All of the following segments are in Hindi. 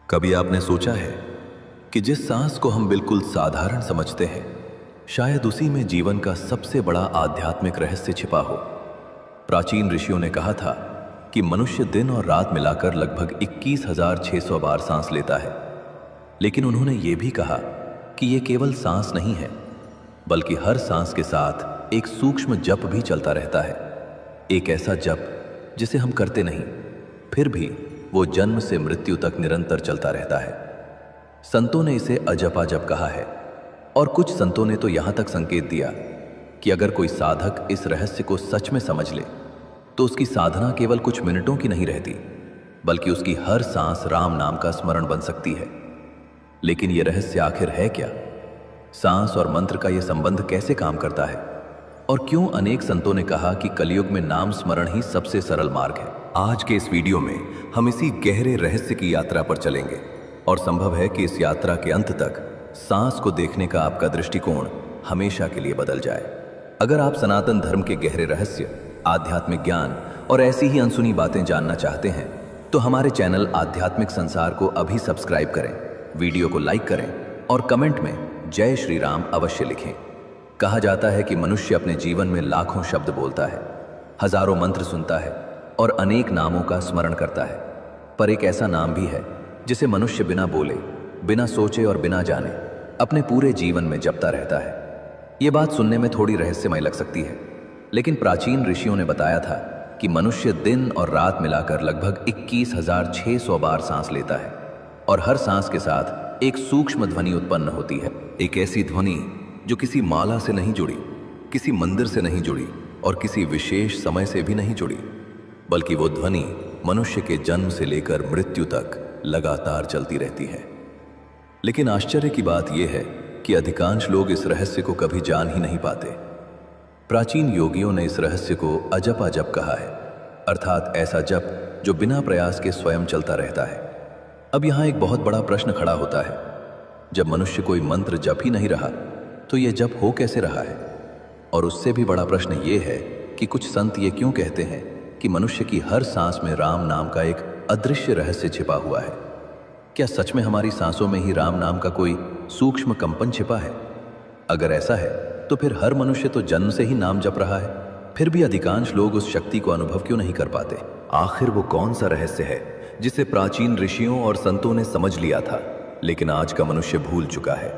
कभी आपने सोचा है कि जिस सांस को हम बिल्कुल साधारण समझते हैं, शायद उसी में जीवन का सबसे बड़ा आध्यात्मिक रहस्य छिपा हो। प्राचीन ऋषियों ने कहा था कि मनुष्य दिन और रात मिलाकर लगभग 21,600 बार सांस लेता है। लेकिन उन्होंने ये भी कहा कि ये केवल सांस नहीं है, बल्कि हर सांस के साथ एक सूक्ष्म जप भी चलता रहता है। एक ऐसा जप जिसे हम करते नहीं, फिर भी वो जन्म से मृत्यु तक निरंतर चलता रहता है। संतों ने इसे अजपा जप कहा है, और कुछ संतों ने तो यहां तक संकेत दिया कि अगर कोई साधक इस रहस्य को सच में समझ ले तो उसकी साधना केवल कुछ मिनटों की नहीं रहती, बल्कि उसकी हर सांस राम नाम का स्मरण बन सकती है। लेकिन यह रहस्य आखिर है क्या? सांस और मंत्र का यह संबंध कैसे काम करता है? और क्यों अनेक संतों ने कहा कि कलयुग में नाम स्मरण ही सबसे सरल मार्ग है? आज के इस वीडियो में हम इसी गहरे रहस्य की यात्रा पर चलेंगे, और संभव है कि इस यात्रा के अंत तक सांस को देखने का आपका दृष्टिकोण हमेशा के लिए बदल जाए। अगर आप सनातन धर्म के गहरे रहस्य, आध्यात्मिक ज्ञान और ऐसी ही अनसुनी बातें जानना चाहते हैं, तो हमारे चैनल आध्यात्मिक संसार को अभी सब्सक्राइब करें, वीडियो को लाइक करें और कमेंट में जय श्री राम अवश्य लिखें। कहा जाता है कि मनुष्य अपने जीवन में लाखों शब्द बोलता है, हजारों मंत्र सुनता है और अनेक नामों का स्मरण करता है, पर एक ऐसा नाम भी है जिसे मनुष्य बिना बोले, बिना सोचे और बिना जाने अपने पूरे जीवन में जपता रहता है। ये बात सुनने में थोड़ी रहस्यमय लग सकती है, लेकिन प्राचीन ऋषियों ने बताया था कि मनुष्य दिन और रात मिलाकर लगभग 21,600 बार सांस लेता है, और हर सांस के साथ एक सूक्ष्म ध्वनि उत्पन्न होती है। एक ऐसी ध्वनि जो किसी माला से नहीं जुड़ी, किसी मंदिर से नहीं जुड़ी और किसी विशेष समय से भी नहीं जुड़ी, बल्कि वो ध्वनि मनुष्य के जन्म से लेकर मृत्यु तक लगातार चलती रहती है। लेकिन आश्चर्य की बात यह है कि अधिकांश लोग इस रहस्य को कभी जान ही नहीं पाते। प्राचीन योगियों ने इस रहस्य को अजपा जप कहा है, अर्थात ऐसा जप जो बिना प्रयास के स्वयं चलता रहता है। अब यहाँ एक बहुत बड़ा प्रश्न खड़ा होता है, जब मनुष्य कोई मंत्र जप ही नहीं रहा तो यह जप हो कैसे रहा है? और उससे भी बड़ा प्रश्न ये है कि कुछ संत ये क्यों कहते हैं कि मनुष्य की हर सांस में राम नाम का एक अदृश्य रहस्य छिपा हुआ है? क्या सच में हमारी सांसों में ही राम नाम का कोई सूक्ष्म कंपन छिपा है? अगर ऐसा है तो फिर हर मनुष्य तो जन्म से ही नाम जप रहा है, फिर भी अधिकांश लोग उस शक्ति को अनुभव क्यों नहीं कर पाते? आखिर वो कौन सा रहस्य है जिसे प्राचीन ऋषियों और संतों ने समझ लिया था, लेकिन आज का मनुष्य भूल चुका है?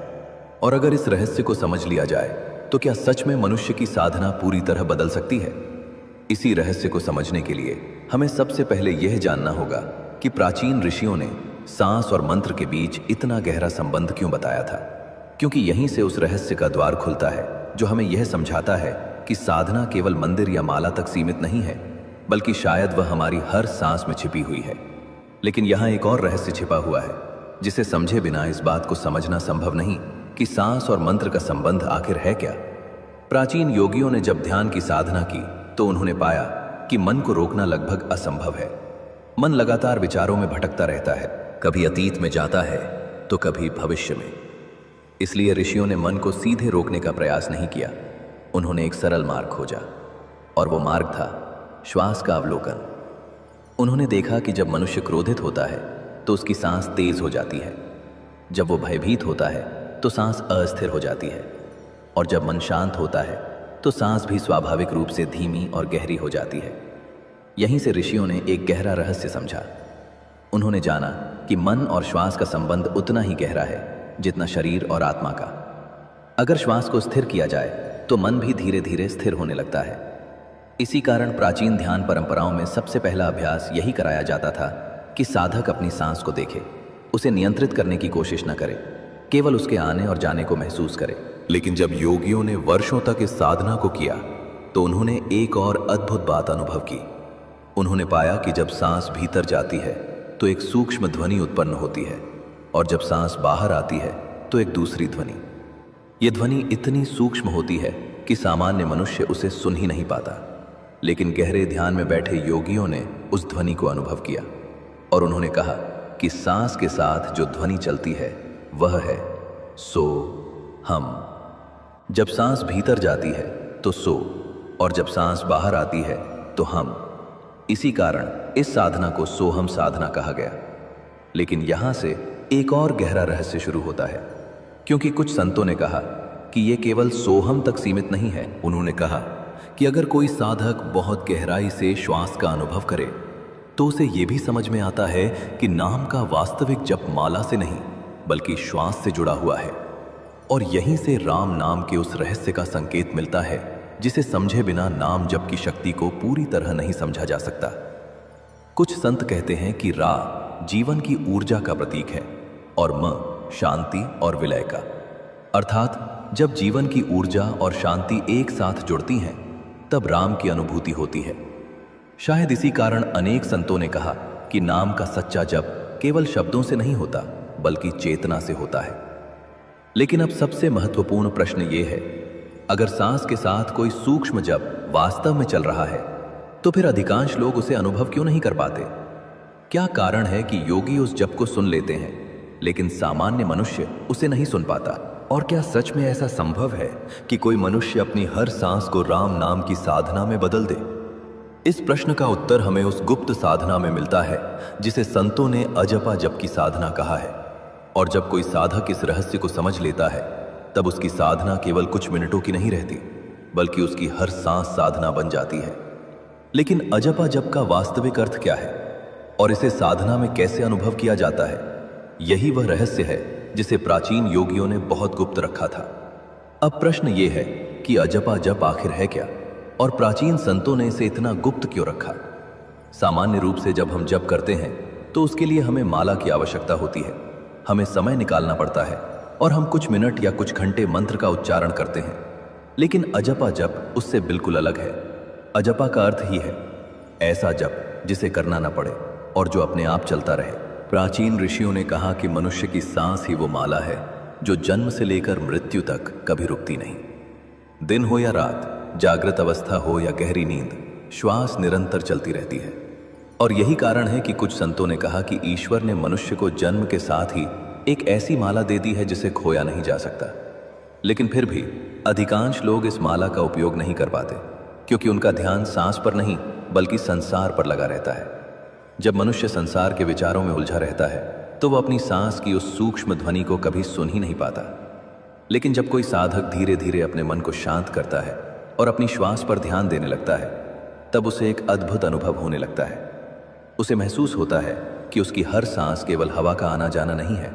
और अगर इस रहस्य को समझ लिया जाए तो क्या सच में मनुष्य की साधना पूरी तरह बदल सकती है? इसी रहस्य को समझने के लिए हमें सबसे पहले यह जानना होगा कि प्राचीन ऋषियों ने सांस और मंत्र के बीच इतना गहरा संबंध क्यों बताया था, क्योंकि यहीं से उस रहस्य का द्वार खुलता है जो हमें यह समझाता है कि साधना केवल मंदिर या माला तक सीमित नहीं है, बल्कि शायद वह हमारी हर सांस में छिपी हुई है। लेकिन यहाँ एक और रहस्य छिपा हुआ है जिसे समझे बिना इस बात को समझना संभव नहीं कि सांस और मंत्र का संबंध आखिर है क्या। प्राचीन योगियों ने जब ध्यान की साधना की तो उन्होंने पाया कि मन को रोकना लगभग असंभव है। मन लगातार विचारों में भटकता रहता है, कभी अतीत में जाता है तो कभी भविष्य में। इसलिए ऋषियों ने मन को सीधे रोकने का प्रयास नहीं किया, उन्होंने एक सरल मार्ग खोजा, और वो मार्ग था श्वास का अवलोकन। उन्होंने देखा कि जब मनुष्य क्रोधित होता है तो उसकी सांस तेज हो जाती है, जब वो भयभीत होता है तो सांस अस्थिर हो जाती है, और जब मन शांत होता है तो सांस भी स्वाभाविक रूप से धीमी और गहरी हो जाती है। यहीं से ऋषियों ने एक गहरा रहस्य समझा। उन्होंने जाना कि मन और श्वास का संबंध उतना ही गहरा है जितना शरीर और आत्मा का। अगर श्वास को स्थिर किया जाए तो मन भी धीरे धीरे स्थिर होने लगता है। इसी कारण प्राचीन ध्यान परंपराओं में सबसे पहला अभ्यास यही कराया जाता था कि साधक अपनी सांस को देखे, उसे नियंत्रित करने की कोशिश न करे, केवल उसके आने और जाने को महसूस करे। लेकिन जब योगियों ने वर्षों तक इस साधना को किया तो उन्होंने एक और अद्भुत बात अनुभव की। उन्होंने पाया कि जब सांस भीतर जाती है तो एक सूक्ष्म ध्वनि उत्पन्न होती है, और जब सांस बाहर आती है तो एक दूसरी ध्वनि। यह ध्वनि इतनी सूक्ष्म होती है कि सामान्य मनुष्य उसे सुन ही नहीं पाता, लेकिन गहरे ध्यान में बैठे योगियों ने उस ध्वनि को अनुभव किया, और उन्होंने कहा कि सांस के साथ जो ध्वनि चलती है वह है सो हम। जब सांस भीतर जाती है तो सो, और जब सांस बाहर आती है तो हम। इसी कारण इस साधना को सोहम साधना कहा गया। लेकिन यहां से एक और गहरा रहस्य शुरू होता है, क्योंकि कुछ संतों ने कहा कि यह केवल सोहम तक सीमित नहीं है। उन्होंने कहा कि अगर कोई साधक बहुत गहराई से श्वास का अनुभव करे तो उसे यह भी समझ में आता है कि नाम का वास्तविक जप माला से नहीं बल्कि श्वास से जुड़ा हुआ है, और यहीं से राम नाम के उस रहस्य का संकेत मिलता है जिसे समझे बिना नाम जप की शक्ति को पूरी तरह नहीं समझा जा सकता। कुछ संत कहते हैं कि रा जीवन की ऊर्जा का प्रतीक है और म शांति और विलय का, अर्थात जब जीवन की ऊर्जा और शांति एक साथ जुड़ती हैं तब राम की अनुभूति होती है। शायद इसी कारण अनेक संतों ने कहा कि नाम का सच्चा जप केवल शब्दों से नहीं होता बल्कि चेतना से होता है। लेकिन अब सबसे महत्वपूर्ण प्रश्न ये है, अगर सांस के साथ कोई सूक्ष्म जप वास्तव में चल रहा है तो फिर अधिकांश लोग उसे अनुभव क्यों नहीं कर पाते? क्या कारण है कि योगी उस जप को सुन लेते हैं लेकिन सामान्य मनुष्य उसे नहीं सुन पाता? और क्या सच में ऐसा संभव है कि कोई मनुष्य अपनी हर सांस को राम नाम की साधना में बदल दे? इस प्रश्न का उत्तर हमें उस गुप्त साधना में मिलता है जिसे संतों ने अजपा जप की साधना कहा है। और जब कोई साधक इस रहस्य को समझ लेता है तब उसकी साधना केवल कुछ मिनटों की नहीं रहती बल्कि उसकी हर सांस साधना बन जाती है। लेकिन अजपा जप का वास्तविक अर्थ क्या है और इसे साधना में कैसे अनुभव किया जाता है? यही वह रहस्य है जिसे प्राचीन योगियों ने बहुत गुप्त रखा था। अब प्रश्न ये है कि अजपा जप आखिर है क्या और प्राचीन संतों ने इसे इतना गुप्त क्यों रखा? सामान्य रूप से जब हम जप करते हैं तो उसके लिए हमें माला की आवश्यकता होती है, हमें समय निकालना पड़ता है और हम कुछ मिनट या कुछ घंटे मंत्र का उच्चारण करते हैं। लेकिन अजपा जप उससे बिल्कुल अलग है। अजपा का अर्थ ही है ऐसा जप जिसे करना ना पड़े और जो अपने आप चलता रहे। प्राचीन ऋषियों ने कहा कि मनुष्य की सांस ही वो माला है जो जन्म से लेकर मृत्यु तक कभी रुकती नहीं। दिन हो या रात, जागृत अवस्था हो या गहरी नींद, श्वास निरंतर चलती रहती है। और यही कारण है कि कुछ संतों ने कहा कि ईश्वर ने मनुष्य को जन्म के साथ ही एक ऐसी माला दे दी है जिसे खोया नहीं जा सकता। लेकिन फिर भी अधिकांश लोग इस माला का उपयोग नहीं कर पाते क्योंकि उनका ध्यान सांस पर नहीं बल्कि संसार पर लगा रहता है। जब मनुष्य संसार के विचारों में उलझा रहता है तो वह अपनी सांस की उस सूक्ष्म ध्वनि को कभी सुन ही नहीं पाता। लेकिन जब कोई साधक धीरे धीरे अपने मन को शांत करता है और अपनी श्वास पर ध्यान देने लगता है तब उसे एक अद्भुत अनुभव होने लगता है। उसे महसूस होता है कि उसकी हर सांस केवल हवा का आना जाना नहीं है,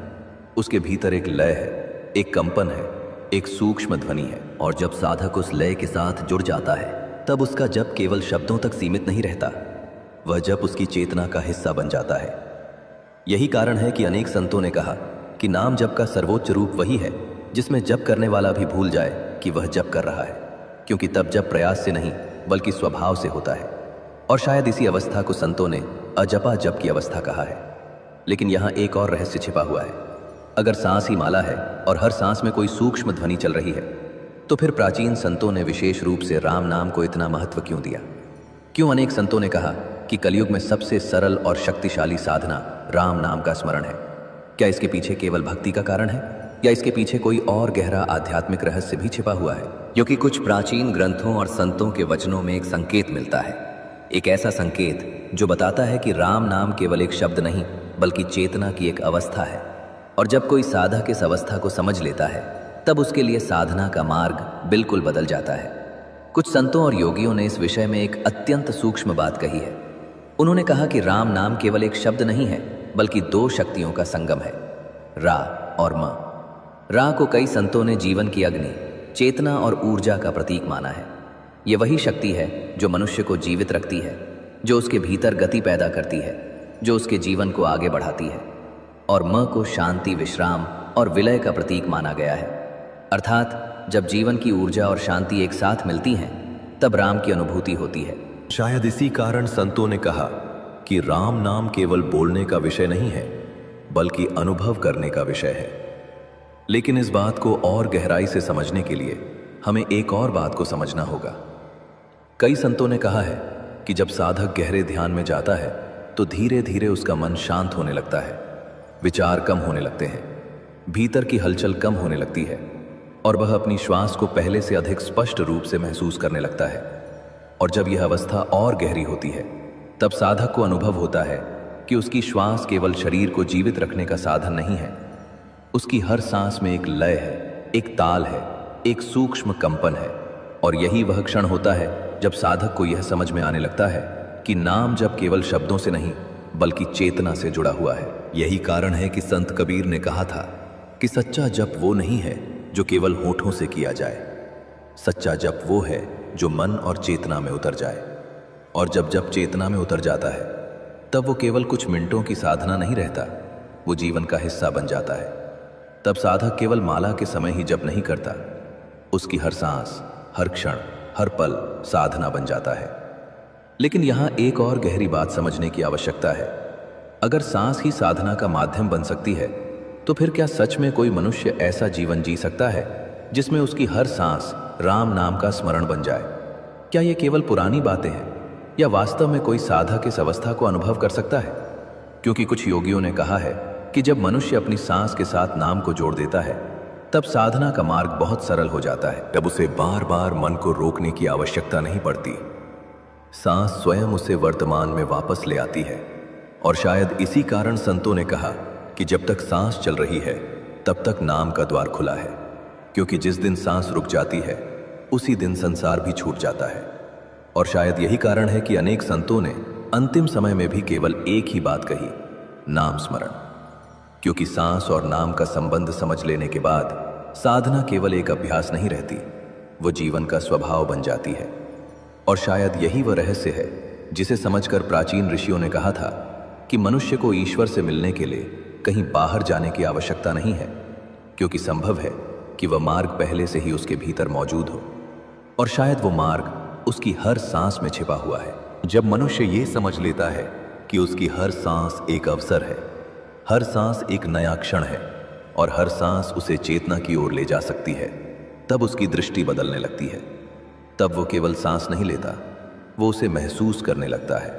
उसके भीतर एक लय है, एक कंपन है, एक सूक्ष्म ध्वनि है। और जब साधक उस लय के साथ जुड़ जाता है तब उसका जप केवल शब्दों तक सीमित नहीं रहता, वह जप उसकी चेतना का हिस्सा बन जाता है। यही कारण है कि अनेक संतों ने कहा कि नाम जप का सर्वोच्च रूप वही है जिसमें जप करने वाला भी भूल जाए कि वह जप कर रहा है, क्योंकि तब जप प्रयास से नहीं बल्कि स्वभाव से होता है। और शायद इसी अवस्था को संतों ने अजपा जप की अवस्था कहा है। लेकिन यहाँ एक और रहस्य छिपा हुआ है। अगर सांस ही माला है और हर सांस में कोई सूक्ष्म ध्वनि चल रही है तो फिर प्राचीन संतों ने विशेष रूप से राम नाम को इतना महत्व क्यों दिया? क्यों अनेक संतों ने कहा कि कलयुग में सबसे सरल और शक्तिशाली साधना राम नाम का स्मरण है? क्या इसके पीछे केवल भक्ति का कारण है या इसके पीछे कोई और गहरा आध्यात्मिक रहस्य भी छिपा हुआ है? क्योंकि कुछ प्राचीन ग्रंथों और संतों के वचनों में एक संकेत मिलता है, एक ऐसा संकेत जो बताता है कि राम नाम केवल एक शब्द नहीं बल्कि चेतना की एक अवस्था है। और जब कोई साधक इस अवस्था को समझ लेता है तब उसके लिए साधना का मार्ग बिल्कुल बदल जाता है। कुछ संतों और योगियों ने इस विषय में एक अत्यंत सूक्ष्म बात कही है। उन्होंने कहा कि राम नाम केवल एक शब्द नहीं है बल्कि दो शक्तियों का संगम है, रा और म। रा को कई संतों ने जीवन की अग्नि, चेतना और ऊर्जा का प्रतीक माना है। ये वही शक्ति है जो मनुष्य को जीवित रखती है, जो उसके भीतर गति पैदा करती है, जो उसके जीवन को आगे बढ़ाती है। और म को शांति, विश्राम और विलय का प्रतीक माना गया है, अर्थात जब जीवन की ऊर्जा और शांति एक साथ मिलती हैं तब राम की अनुभूति होती है। शायद इसी कारण संतों ने कहा कि राम नाम केवल बोलने का विषय नहीं है बल्कि अनुभव करने का विषय है। लेकिन इस बात को और गहराई से समझने के लिए हमें एक और बात को समझना होगा। कई संतों ने कहा है कि जब साधक गहरे ध्यान में जाता है तो धीरे धीरे उसका मन शांत होने लगता है, विचार कम होने लगते हैं, भीतर की हलचल कम होने लगती है और वह अपनी श्वास को पहले से अधिक स्पष्ट रूप से महसूस करने लगता है। और जब यह अवस्था और गहरी होती है तब साधक को अनुभव होता है कि उसकी श्वास केवल शरीर को जीवित रखने का साधन नहीं है। उसकी हर सांस में एक लय है, एक ताल है, एक सूक्ष्म कंपन है। और यही वह क्षण होता है जब साधक को यह समझ में आने लगता है कि नाम जप केवल शब्दों से नहीं बल्कि चेतना से जुड़ा हुआ है। यही कारण है कि संत कबीर ने कहा था कि सच्चा जप वो नहीं है जो केवल होठों से किया जाए, सच्चा जप वो है जो मन और चेतना में उतर जाए। और जब जप चेतना में उतर जाता है तब वो केवल कुछ मिनटों की साधना नहीं रहता, वो जीवन का हिस्सा बन जाता है। तब साधक केवल माला के समय ही जप नहीं करता, उसकी हर सांस, हर क्षण, हर पल साधना बन जाता है। लेकिन यहाँ एक और गहरी बात समझने की आवश्यकता है। अगर सांस ही साधना का माध्यम बन सकती है तो फिर क्या सच में कोई मनुष्य ऐसा जीवन जी सकता है जिसमें उसकी हर सांस राम नाम का स्मरण बन जाए? क्या ये केवल पुरानी बातें हैं या वास्तव में कोई साधक इस अवस्था को अनुभव कर सकता है? क्योंकि कुछ योगियों ने कहा है कि जब मनुष्य अपनी सांस के साथ नाम को जोड़ देता है तब साधना का मार्ग बहुत सरल हो जाता है। तब उसे बार बार मन को रोकने की आवश्यकता नहीं पड़ती। सांस स्वयं उसे वर्तमान में वापस ले आती है। और शायद इसी कारण संतों ने कहा कि जब तक सांस चल रही है तब तक नाम का द्वार खुला है, क्योंकि जिस दिन सांस रुक जाती है उसी दिन संसार भी छूट जाता है। और शायद यही कारण है कि अनेक संतों ने अंतिम समय में भी केवल एक ही बात कही, नाम स्मरण। क्योंकि सांस और नाम का संबंध समझ लेने के बाद साधना केवल एक अभ्यास नहीं रहती, वो जीवन का स्वभाव बन जाती है। और शायद यही वह रहस्य है जिसे समझकर प्राचीन ऋषियों ने कहा था कि मनुष्य को ईश्वर से मिलने के लिए कहीं बाहर जाने की आवश्यकता नहीं है, क्योंकि संभव है कि वह मार्ग पहले से ही उसके भीतर मौजूद हो। और शायद वो मार्ग उसकी हर सांस में छिपा हुआ है। जब मनुष्य ये समझ लेता है कि उसकी हर सांस एक अवसर है, हर सांस एक नया क्षण है और हर सांस उसे चेतना की ओर ले जा सकती है, तब उसकी दृष्टि बदलने लगती है। तब वो केवल सांस नहीं लेता, वो उसे महसूस करने लगता है।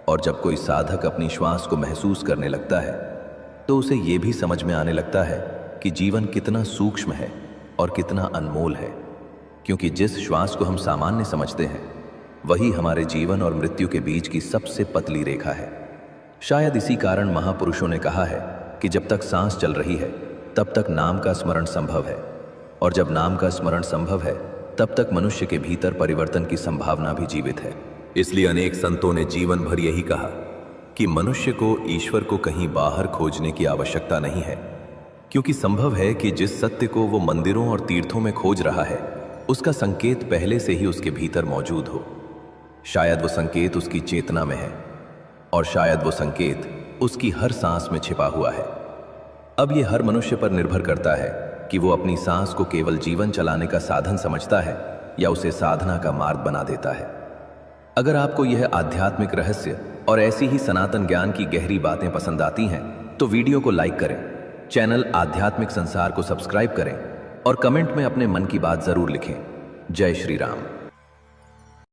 और जब कोई साधक अपनी श्वास को महसूस करने लगता है तो उसे ये भी समझ में आने लगता है कि जीवन कितना सूक्ष्म है और कितना अनमोल है। क्योंकि जिस श्वास को हम सामान्य समझते हैं वही हमारे जीवन और मृत्यु के बीच की सबसे पतली रेखा है। शायद इसी कारण महापुरुषों ने कहा है कि जब तक सांस चल रही है तब तक नाम का स्मरण संभव है, और जब नाम का स्मरण संभव है तब तक मनुष्य के भीतर परिवर्तन की संभावना भी जीवित है। इसलिए अनेक संतों ने जीवन भर यही कहा कि मनुष्य को ईश्वर को कहीं बाहर खोजने की आवश्यकता नहीं है, क्योंकि संभव है कि जिस सत्य को वो मंदिरों और तीर्थों में खोज रहा है उसका संकेत पहले से ही उसके भीतर मौजूद हो। शायद वो संकेत उसकी चेतना में है, और शायद वो संकेत उसकी हर सांस में छिपा हुआ है। अब ये हर मनुष्य पर निर्भर करता है कि वो अपनी सांस को केवल जीवन चलाने का साधन समझता है या उसे साधना का मार्ग बना देता है। अगर आपको यह आध्यात्मिक रहस्य और ऐसी ही सनातन ज्ञान की गहरी बातें पसंद आती हैं तो वीडियो को लाइक करें, चैनल आध्यात्मिक संसार को सब्सक्राइब करें और कमेंट में अपने मन की बात जरूर लिखें। जय श्री राम।